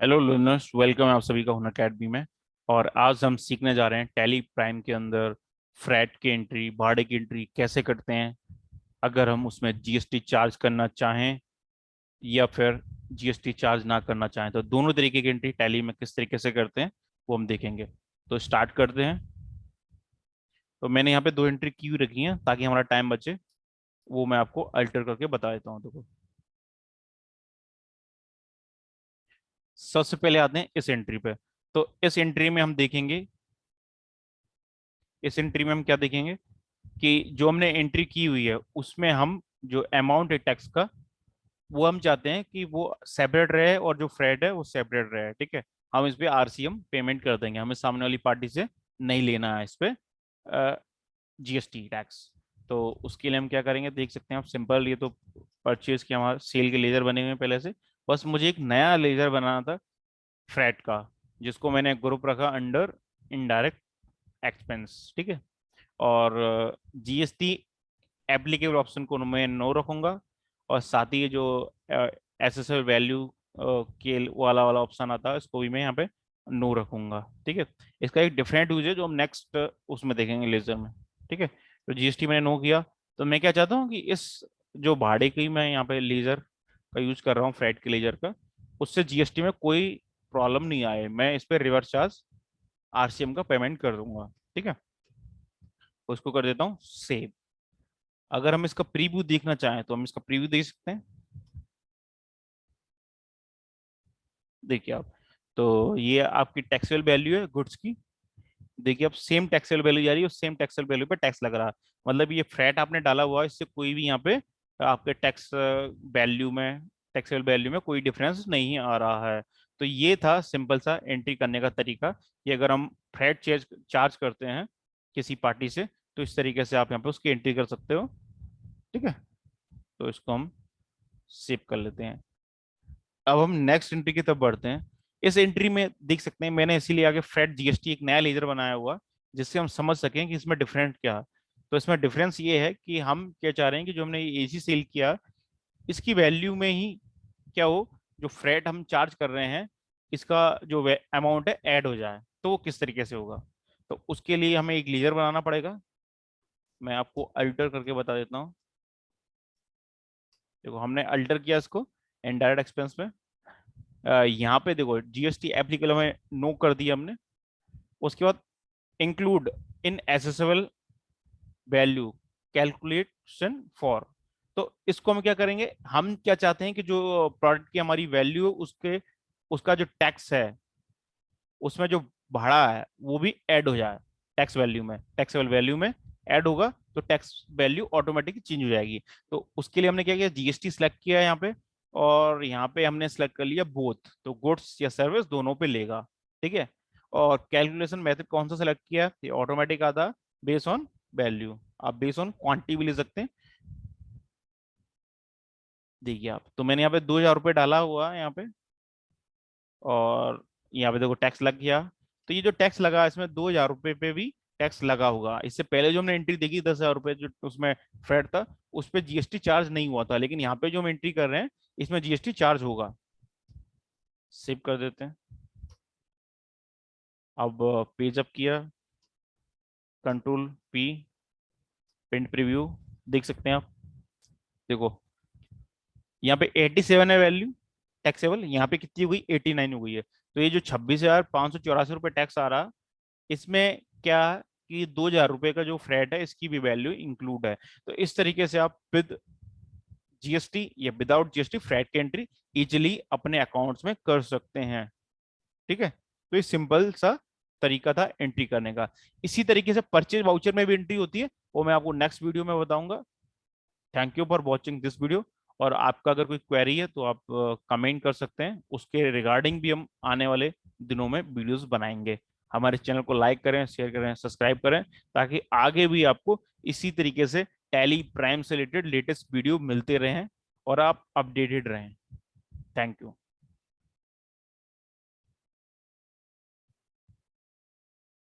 Hello learners, welcome है आप सभी का हुनर अकेडमी में। और आज हम सीखने जा रहे हैं टैली प्राइम के अंदर फ्रैट की एंट्री, भाड़े की एंट्री कैसे करते हैं अगर हम उसमें जीएसटी चार्ज करना चाहें या फिर जीएसटी चार्ज ना करना चाहें। तो दोनों तरीके की एंट्री टैली में किस तरीके से करते हैं वो हम देखेंगे। तो स्टार्ट करते हैं। तो मैंने यहाँ पे दो एंट्री की हुई रखी हैं ताकि हमारा टाइम बचे, वो मैं आपको अल्टर करके बता देता हूँ। देखो, सबसे पहले आते हैं इस एंट्री पे। तो इस एंट्री में हम देखेंगे, इस एंट्री में हम क्या देखेंगे कि जो हमने एंट्री की हुई है उसमें हम जो अमाउंट है टैक्स का, वो हम चाहते हैं कि वो सेपरेट रहे और जो फ्रेड है वो सेपरेट रहे। ठीक है, हम इस पे आरसीएम पेमेंट कर देंगे, हमें सामने वाली पार्टी से नहीं लेना है इस पे जीएसटी टैक्स। तो उसके लिए हम क्या करेंगे देख सकते हैं आप। सिंपल, ये तो परचेज के हमारे सेल के लेजर बने हुए हैं पहले से। बस मुझे एक नया लेजर बनाना था फ्रेड का, जिसको मैंने ग्रुप रखा अंडर इनडायरेक्ट एक्सपेंस। ठीक है, और जीएसटी एप्लीकेबल ऑप्शन को मैं नो रखूंगा, और साथ ही जो एसेसरी वैल्यू के वाला वाला ऑप्शन आता है इसको भी मैं यहाँ पे नो रखूंगा। ठीक है, इसका एक डिफरेंट यूज है जो हम नेक्स्ट उसमें देखेंगे लेजर में। ठीक है, तो जीएसटी मैंने नो किया। तो मैं क्या चाहता हूँ कि इस जो भाड़े की मैं यहाँ पे लेजर का यूज कर रहा हूँ, फ्रेट के लेजर का, उससे जीएसटी में कोई प्रॉब्लम नहीं आए, मैं इस पर रिवर्स चार्ज आरसीएम का पेमेंट कर दूंगा। ठीक है, तो इसको कर देता हूँ सेव। अगर हम इसका प्रीव्यू देखना चाहें तो हम इसका प्रीव्यू देख सकते हैं। देखिए आप, तो ये आपकी टैक्सेबल वैल्यू है गुड्स की। देखिए अब सेम टैक्सेबल वैल्यू जा रही है, सेम टैक्सेबल वैल्यू पे टैक्स लग रहा है। मतलब ये फ्रैट आपने डाला हुआ है, इससे कोई भी यहाँ पे आपके टैक्स वैल्यू में, टैक्सेबल वैल्यू में कोई डिफरेंस नहीं आ रहा है। तो ये था सिंपल सा एंट्री करने का तरीका कि अगर हम फ्रैट चार्ज चार्ज करते हैं किसी पार्टी से, तो इस तरीके से आप यहाँ पे उसकी एंट्री कर सकते हो। ठीक है, तो इसको हम सेव कर लेते हैं। अब हम नेक्स्ट एंट्री की तरफ बढ़ते हैं। इस एंट्री में देख सकते हैं मैंने इसीलिए आगे फ्रेट जीएसटी एक नया लेजर बनाया हुआ, जिससे हम समझ सकें कि इसमें डिफरेंट क्या है। तो इसमें डिफरेंस ये है कि हम क्या चाह रहे हैं कि जो हमने एसी सेल किया, इसकी वैल्यू में ही क्या हो, जो फ्रेट हम चार्ज कर रहे हैं इसका जो अमाउंट है ऐड हो जाए। तो वो किस तरीके से होगा, तो उसके लिए हमें एक लेजर बनाना पड़ेगा। मैं आपको अल्टर करके बता देता हूँ। देखो, हमने अल्टर किया इसको इनडायरेक्ट एक्सपेंस में। यहाँ पे देखो जीएसटी एप्लीकेबल में नो कर दिया हमने। उसके बाद include in assessable value calculation for. तो इसको हम क्या करेंगे, हम क्या चाहते हैं कि जो प्रोडक्ट की हमारी वैल्यू है उसके, उसका जो टैक्स है उसमें जो भाड़ा है वो भी ऐड हो जाए टैक्स वैल्यू में, टैक्सेबल वैल्यू में ऐड होगा तो टैक्स वैल्यू ऑटोमेटिक चेंज हो जाएगी। तो उसके लिए हमने क्या किया, जीएसटी सिलेक्ट किया है यहाँ पे, और यहाँ पे हमने सेलेक्ट कर लिया बोथ, तो गुड्स या सर्विस दोनों पे लेगा। ठीक है, और कैलकुलेशन मेथड कौन सा सेलेक्ट किया, ये ऑटोमेटिक आता बेस ऑन वैल्यू। आप बेस ऑन क्वांटिटी भी ले सकते हैं। देखिए आप, तो मैंने यहाँ पे 2,000 रुपये डाला हुआ है यहाँ पे, और यहाँ पे देखो टैक्स लग गया। तो ये जो टैक्स लगा इसमें 2,000 रुपये पे भी टैक्स लगा होगा। इससे पहले जो हमने एंट्री देखी 10,000 रुपये जो उसमें फ्रेट था, उस पर जीएसटी चार्ज नहीं हुआ था, लेकिन यहाँ पे जो हम एंट्री कर रहे हैं इसमें जीएसटी चार्ज होगा। सेव कर देते हैं। अब पेज अप किया, कंट्रोल पी, प्रिंट प्रीव्यू, देख सकते हैं आप। देखो यहाँ पे 87 है वैल्यू टैक्सेबल, यहाँ पे कितनी हो गई, 89 हो गई है। तो ये जो 26,584 रुपये टैक्स आ रहा, इसमें क्या कि 2,000 रुपये का जो फ्लैट है इसकी भी वैल्यू इंक्लूड है। तो इस तरीके से आप विद जीएसटी या विदाउट जीएसटी फ्लैट की एंट्री इजिली अपने अकाउंट्स में कर सकते हैं। ठीक है, तो ये सिंपल सा तरीका था एंट्री करने का। इसी तरीके से परचेज वाउचर में भी एंट्री होती है, वो मैं आपको नेक्स्ट वीडियो में बताऊंगा। Thank you for watching this video. और आपका अगर कोई क्वेरी है तो आप कमेंट कर सकते हैं, उसके रिगार्डिंग भी हम आने वाले दिनों में वीडियोस बनाएंगे। हमारे चैनल को लाइक करें, शेयर करें, सब्सक्राइब करें, ताकि आगे भी आपको इसी तरीके से टैली प्राइम से रिलेटेड लेटेस्ट वीडियो मिलते रहें और आप अपडेटेड रहें। Thank you.